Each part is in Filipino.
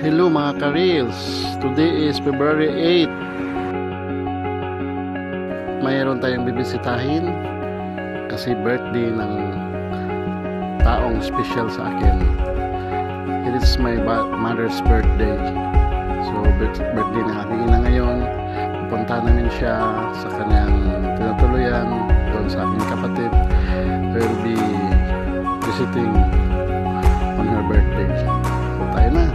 Hello mga ka-reels, today is February 8. Mayroon tayong bibisitahin kasi birthday ng taong special sa akin. It is my mother's birthday. So birthday ng aking ina ngayon. Pupunta namin siya sa kanyang tinutuluyan doon sa aking kapatid. We'll be visiting on her birthday. So tayo na.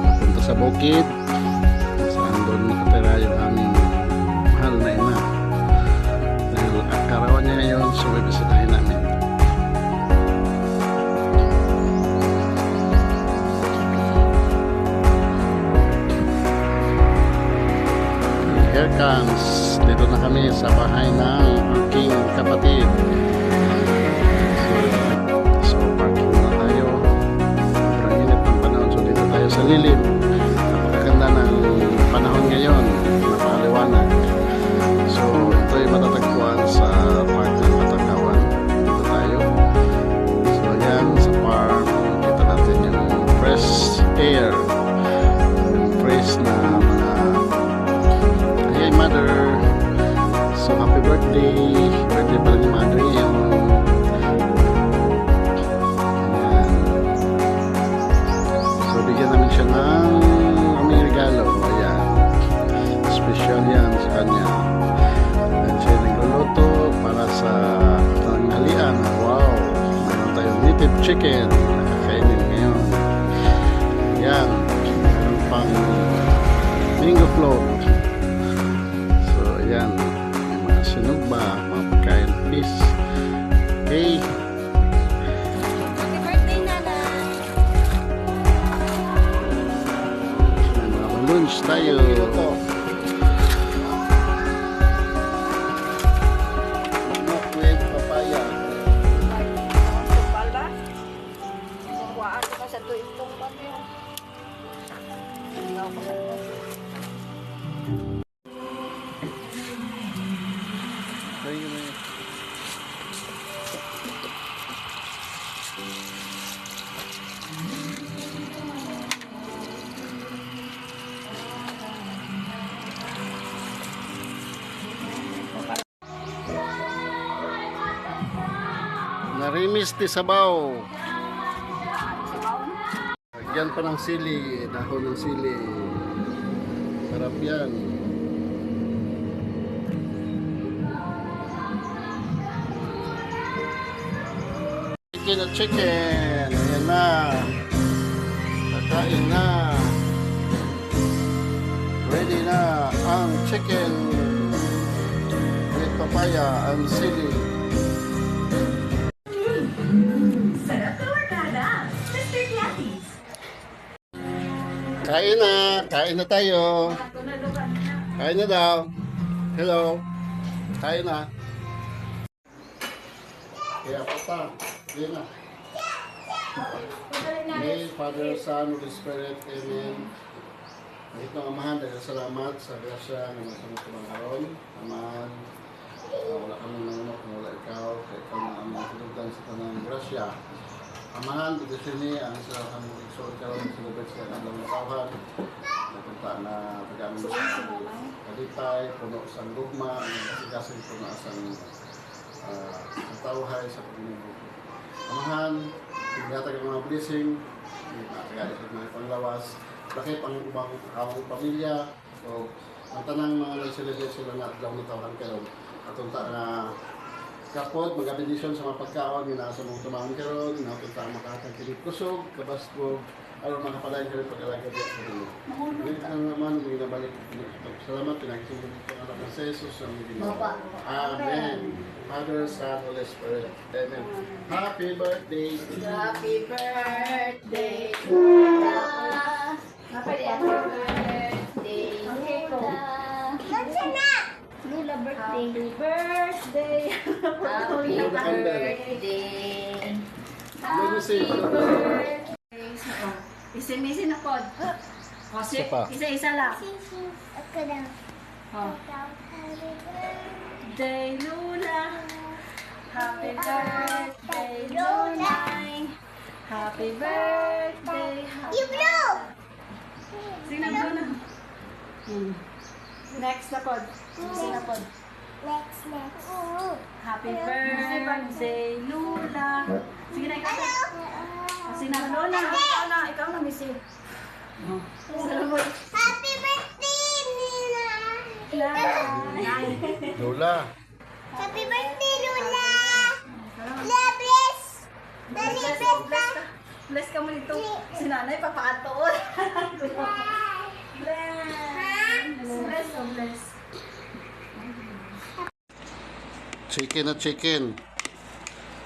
Papunta sa bukid. Saan doon nakatira yung aming mahal na ina. Dahil karawan niya ngayon, so bibisitahin namin. Here comes, dito na kami sa bahay ng aking kapatid. So parking na tayo. Sobrang init ng panahon. So dito tayo sa lilim. Napakaganda ng panahon ngayon. Napakaliwanag. So ito ay matatagpuan sa park ng Batangawan. Dito tayo. So yan sa farm. Kita natin yung fresh air. Yung fresh na mother. So happy birthday. Birthday pala ni mother yung ayan. So bigyan namin siya ng aming regalo. Ayan. Special yan sa kanya. And siya nagluluto para sa tanghalian. Wow. Meron tayong native chicken. Nakakainin ngayon. Ayan. Meron pang mango float. Yan, may mga sinugba, mga pagkain, fish. Okay. Happy birthday, Nana! May mga lunch tayo. Milk with papaya. Pala? Mawaan ka sa tuwing itong pamilya. Narimis ti sabaw. Lagyan pa ng sili, dahon ng sili. Sarap yan. Chicken na chicken. Ayan na. Kakain na. Ready na ang chicken with papaya and sili. Sarap na workada, Mr. Cathy's. Kain na tayo. Kain na daw. Hello. Kain na. Kaya pa. Yan na. May Father, Son, Holy Spirit. Amen. Kahit ng Amahan, dahil salamat sa grasya na masamot ng karon. Amahan, wala kami nangunok na wala ikaw. Kaya ikaw na aming sinugan sa tanang grasya. Amahan, dito sini ang isa kang igsoon karon sa lubet sa kanilang matawhan. Napunta na pag-amin sa kalipay, puno sa lugma, ang kasigasin puno sa tawhay sa pagbinubuto. Amahan, pinatag ang mga blessing, pinatagay sa mga panglawas, lakip ang ubang awang pamilya, o ang tanang mga nag-celebrate sila na adlaw na tawhan karon. Atunta na kapod, mag-abendisyon sa mga pagkaon, ginasa mong tumahon karon, napunta ang makatang kilip kusog, kabasbog, aron makapalain karon pag-alaga diya sa dito. Ngayon ang naman, may nabalik. Salamat, pinagsimulong ko ang anak ng Jesus ang ginawa. Amen. Father, Son, Holy Spirit. Amen. Happy birthday. Happy birthday, Lola! Happy birthday, Lola! Lula birthday. Happy birthday! Happy birthday. Let me see. Isin-isin na pod. Isa pa. Isa-isa lang. Ako lang. Oh. Happy birthday. Birthday, Lola. Happy birthday, Lola. Happy birthday. You blow! Sing na na. Next na pod. Sing na pod. Next. Happy birthday, Lula. Sige na, ikaw. Sing na, Lola. Ikaw na, Missy. Salamat. Happy birthday, Nina! Lola. Happy birthday, Lula! Lula, bless! Dali, bless ka! Bless ka mo dito. Si nanay, papakatoon. Bless. Bless. Chicken at chicken.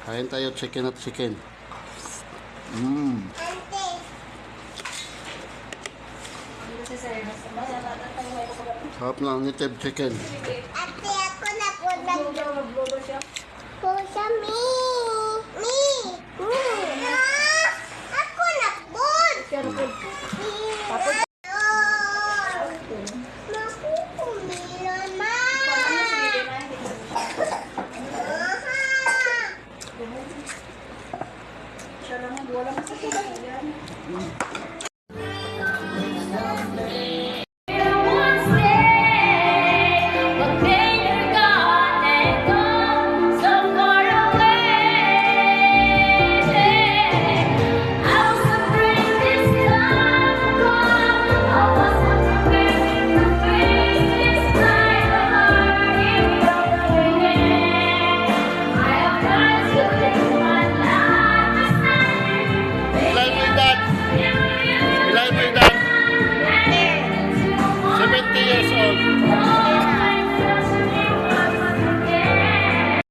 Kain tayo chicken at chicken. Ante, Sarap ng native chicken. ate, ako na po Mag-vlogger siya. po siya, me! Ah! Ako na po! Tapos, makukumilan na! Siya lang, wala masakit. Yan.